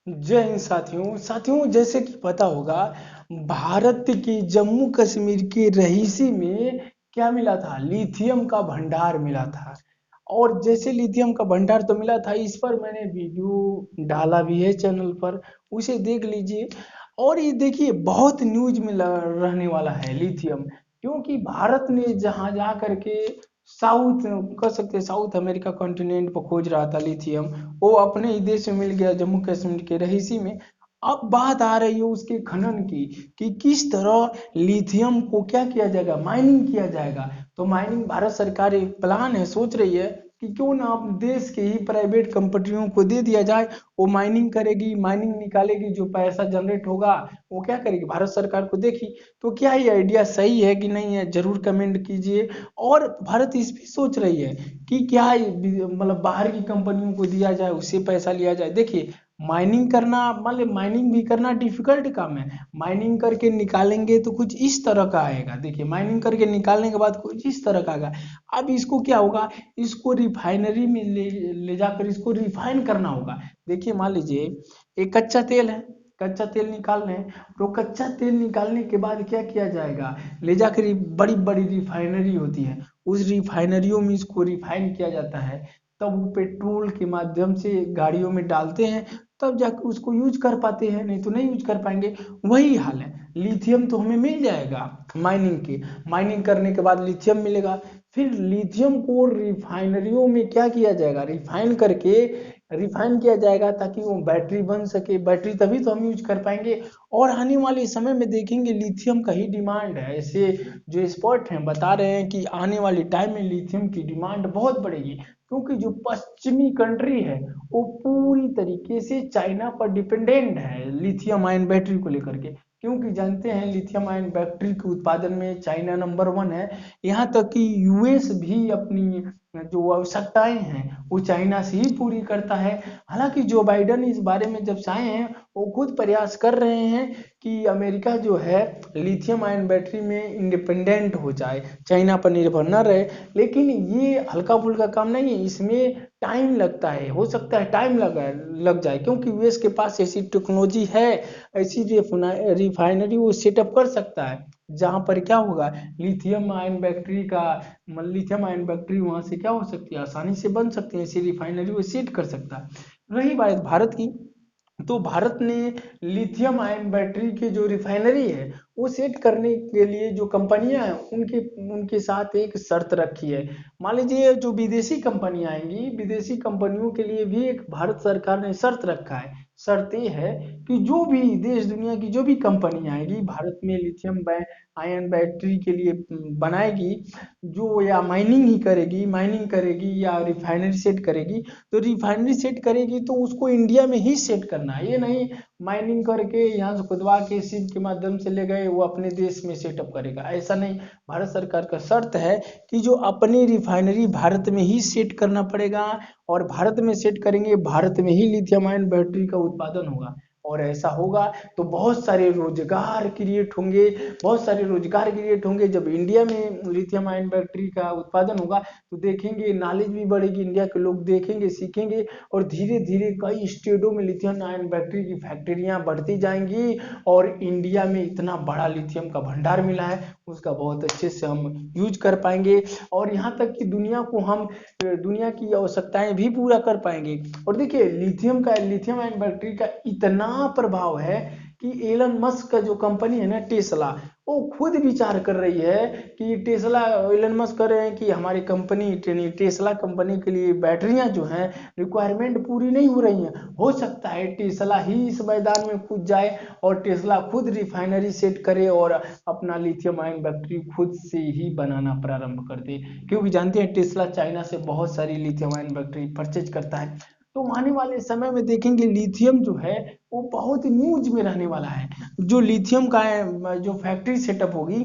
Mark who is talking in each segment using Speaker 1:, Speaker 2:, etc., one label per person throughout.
Speaker 1: जय हिंद साथियों जैसे कि पता होगा, भारत के जम्मू कश्मीर के रहीसी में क्या मिला था? लिथियम का भंडार मिला था। और जैसे लिथियम का भंडार तो मिला था, इस पर मैंने वीडियो डाला भी है चैनल पर, उसे देख लीजिए। और ये देखिए, बहुत न्यूज में रहने वाला है लिथियम, क्योंकि भारत ने जहां जा करके साउथ कह सकते हैं साउथ अमेरिका कॉन्टिनेंट पर खोज रहा था लिथियम, वो अपने ही देश में मिल गया, जम्मू कश्मीर के रहीसी में। अब बात आ रही है उसके खनन की, कि किस तरह लिथियम को क्या किया जाएगा, माइनिंग किया जाएगा। तो माइनिंग भारत सरकार एक प्लान है, सोच रही है कि क्यों ना अपने देश के ही प्राइवेट कंपनियों को दे दिया जाए। वो माइनिंग करेगी, माइनिंग निकालेगी, जो पैसा जनरेट होगा वो क्या करेगी, भारत सरकार को देखी। तो क्या ये आइडिया सही है कि नहीं है, जरूर कमेंट कीजिए। और भारत इस भी सोच रही है कि क्या मतलब बाहर की कंपनियों को दिया जाए, उससे पैसा लिया जाए। देखिए, माइनिंग करना मतलब माइनिंग भी करना डिफिकल्ट काम है। माइनिंग करके निकालेंगे तो कुछ इस तरह का आएगा। देखिए, माइनिंग करके निकालने के बाद कुछ इस तरह का आएगा। अब इसको क्या होगा, इसको रिफाइनरी में ले जाकर इसको रिफाइन करना होगा। देखिए, मान लीजिए एक कच्चा तेल है, कच्चा तेल निकाल रहे हैं, तो कच्चा तेल निकालने के बाद क्या किया जाएगा, ले जाकर बड़ी बड़ी रिफाइनरी होती है, उस रिफाइनरियों में इसको रिफाइन किया जाता है। तब वो पेट्रोल के माध्यम से गाड़ियों में डालते हैं, तब जाकर उसको यूज कर पाते हैं, नहीं तो नहीं यूज कर पाएंगे। वही हाल है, लिथियम तो हमें मिल जाएगा माइनिंग के, माइनिंग करने के बाद लिथियम मिलेगा। फिर लिथियम को रिफाइनरियों में क्या किया जाएगा, रिफाइन करके रिफाइन किया जाएगा, ताकि वो बैटरी बन सके। बैटरी तभी तो हम यूज कर पाएंगे। और आने वाले समय में देखेंगे लिथियम का ही डिमांड है। ऐसे जो एक्सपर्ट हैं बता रहे हैं कि आने वाले टाइम में लिथियम की डिमांड बहुत बढ़ेगी, क्योंकि जो पश्चिमी कंट्री है वो पूरी तरीके से चाइना पर डिपेंडेंट है लिथियम आयन बैटरी को लेकर के। क्योंकि जानते हैं लिथियम आयन बैटरी के उत्पादन में चाइना नंबर 1 है। यहाँ तक कि यूएस भी अपनी जो आवश्यकताएं हैं वो चाइना से ही पूरी करता है। हालांकि जो बाइडन इस बारे में जब से आए हैं, वो खुद प्रयास कर रहे हैं कि अमेरिका जो है लिथियम आयन बैटरी में इंडिपेंडेंट हो जाए, चाइना पर निर्भर न रहे। लेकिन ये हल्का फुल्का काम नहीं है, इसमें टाइम लगता है, हो सकता है टाइम लग जाए, क्योंकि यूएस के पास ऐसी टेक्नोलॉजी है, ऐसी रिफाइनरी वो सेटअप कर सकता है, जहां पर क्या होगा, लिथियम आयन बैटरी का लिथियम आयन बैटरी वहां से क्या हो सकती है, आसानी से बन सकती है, ऐसी रिफाइनरी वो सेट कर सकता है। रही बात भारत की, तो भारत ने लिथियम आयन बैटरी के जो रिफाइनरी है वो सेट करने के लिए जो कंपनियां हैं उनके उनके साथ एक शर्त रखी है। मान लीजिए जो विदेशी कंपनियां आएंगी, विदेशी कंपनियों के लिए भी एक भारत सरकार ने शर्त रखा है। शर्त ये है कि जो भी देश दुनिया की जो भी कंपनी आएगी भारत में लिथियम आयन बैटरी के लिए बनाएगी, जो या माइनिंग करेगी या रिफाइनरी सेट करेगी, तो रिफाइनरी सेट करेगी तो उसको इंडिया में ही सेट करना है। ये नहीं माइनिंग करके यहाँ से खुदवा के शिप के माध्यम से ले गए वो अपने देश में सेटअप करेगा, ऐसा नहीं। भारत सरकार का शर्त है कि जो अपनी रिफाइनरी भारत में ही सेट करना पड़ेगा, और भारत में सेट करेंगे, भारत में ही लिथियम आयन बैटरी का उत्पादन होगा। और ऐसा होगा तो बहुत सारे रोजगार क्रिएट होंगे, बहुत सारे रोजगार क्रिएट होंगे। जब इंडिया में लिथियम आयन बैटरी का उत्पादन होगा तो देखेंगे नॉलेज भी बढ़ेगी, इंडिया के लोग देखेंगे, सीखेंगे, और धीरे धीरे कई स्टेटों में लिथियम आयन बैटरी की फैक्ट्रियां बढ़ती जाएंगी। और इंडिया में इतना बड़ा लिथियम का भंडार मिला है, उसका बहुत अच्छे से हम यूज कर पाएंगे। और यहाँ तक कि दुनिया की आवश्यकताएं भी पूरा कर पाएंगे। और देखिए, लिथियम आयन बैटरी का इतना प्रभाव है कि एलन मस्क का जो कंपनी है ना टेस्ला, वो खुद विचार कर रही है कि एलन मस्क कर रहे हैं कि हमारी कंपनी टेस्ला कंपनी के लिए बैटरियां जो हैं रिक्वायरमेंट पूरी नहीं हो रही हैं। हो सकता है टेस्ला ही इस मैदान में कूद जाए और टेस्ला खुद रिफाइनरी सेट करे और अपना लिथियम आयन बैटरी खुद से ही बनाना प्रारंभ कर दे। क्योंकि जानते हैं टेस्ला चाइना से बहुत सारी लिथियम आयन बैटरी परचेज करता है। तो आने वाले समय में देखेंगे लिथियम जो है वो बहुत न्यूज में रहने वाला है। जो लिथियम का जो फैक्ट्री सेटअप होगी,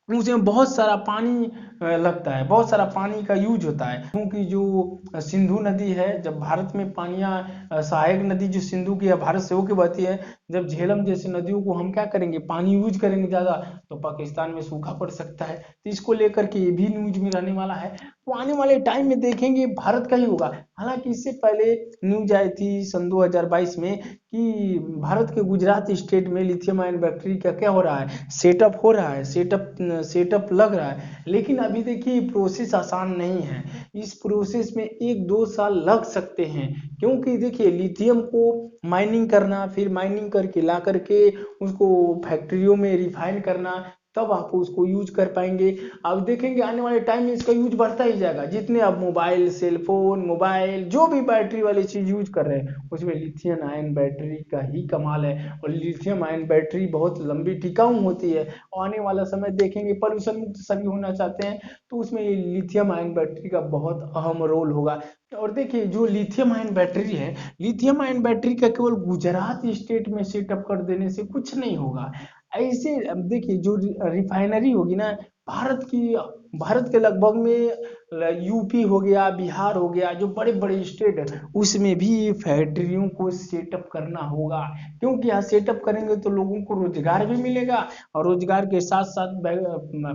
Speaker 1: उसमें बहुत सारा पानी लगता है, बहुत सारा पानी का यूज होता है, क्योंकि जो सिंधु नदी है, जब भारत में पानियाँ सहायक नदी जो सिंधु की है भारत से होके बहती है, जब झेलम जैसे नदियों को हम क्या करेंगे, पानी यूज करेंगे ज़्यादा, तो पाकिस्तान में सूखा पड़ सकता है। तो इसको लेकर के ये भी न्यूज में रहने वाला है। तो आने वाले टाइम में देखेंगे भारत का ही होगा। हालांकि इससे पहले न्यूज आई थी सन 2022 में कि भारत के गुजरात स्टेट में लिथियम आयन बैटरी का क्या हो रहा है, सेटअप हो रहा है, सेटअप लग रहा है। लेकिन अभी देखिए प्रोसेस आसान नहीं है, इस प्रोसेस में 1-2 साल लग सकते हैं, क्योंकि देखिए लिथियम को माइनिंग करना, फिर माइनिंग करके ला करके उसको फैक्ट्रियों में रिफाइन करना, तब आप उसको यूज कर पाएंगे। अब देखेंगे आने वाले टाइम में इसका यूज बढ़ता ही जाएगा, जितने आप मोबाइल, सेलफोन, मोबाइल जो भी बैटरी वाली चीज यूज कर रहे हैं उसमें लिथियम आयन बैटरी का ही कमाल है। और लिथियम आयन बैटरी बहुत लंबी टिकाऊ होती है। और आने वाला समय देखेंगे प्रदूषण मुक्त सभी होना चाहते हैं, तो उसमें ये लिथियम आयन बैटरी का बहुत अहम रोल होगा। और देखिए जो लिथियम आयन बैटरी है, लिथियम आयन बैटरी का केवल गुजरात स्टेट में सेटअप कर देने से कुछ नहीं होगा। ऐसे अब देखिए जो रिफाइनरी होगी ना, भारत के लगभग में यूपी हो गया, बिहार हो गया, जो बड़े बड़े स्टेट है उसमें भी फैक्ट्रियों को सेटअप करना होगा। क्योंकि यहाँ सेटअप करेंगे तो लोगों को रोजगार भी मिलेगा, और रोजगार के साथ साथ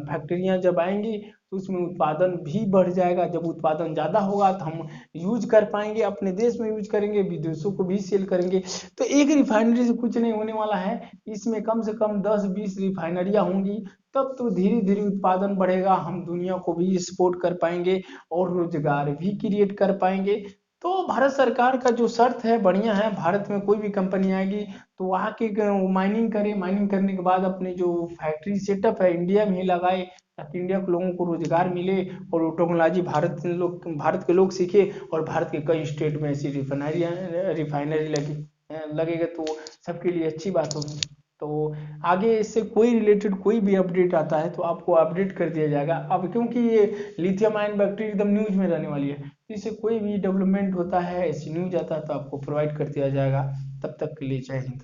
Speaker 1: फैक्ट्रियाँ जब आएंगी तो उसमें उत्पादन भी बढ़ जाएगा। जब उत्पादन ज़्यादा होगा तो हम यूज कर पाएंगे, अपने देश में यूज करेंगे, विदेशों को भी सेल करेंगे। तो एक रिफाइनरी से कुछ नहीं होने वाला है, इसमें कम से कम 10-20 रिफाइनरियाँ होंगी, तब तो धीरे धीरे उत्पादन बढ़ेगा, हम दुनिया को भी एक्सपोर्ट कर पाएंगे और रोजगार भी क्रिएट कर पाएंगे। तो भारत सरकार का जो शर्त है बढ़िया है, भारत में कोई भी कंपनी आएगी तो वहाँ की माइनिंग करे, माइनिंग करने के बाद अपने जो फैक्ट्री सेटअप है इंडिया में ही लगाए, ताकि इंडिया के लोगों को रोजगार मिले और वो टेक्नोलॉजी भारत के लोग सीखे, और भारत के कई स्टेट में ऐसी रिफाइनरी लगेगा तो सबके लिए अच्छी बात होगी। तो आगे इससे कोई रिलेटेड कोई भी अपडेट आता है तो आपको अपडेट कर दिया जाएगा। अब क्योंकि ये लिथियम आयन बैटरी एकदम न्यूज में रहने वाली है, तो इससे कोई भी डेवलपमेंट होता है, ऐसी न्यूज आता है तो आपको प्रोवाइड कर दिया जाएगा। तब तक के लिए जय हिंद।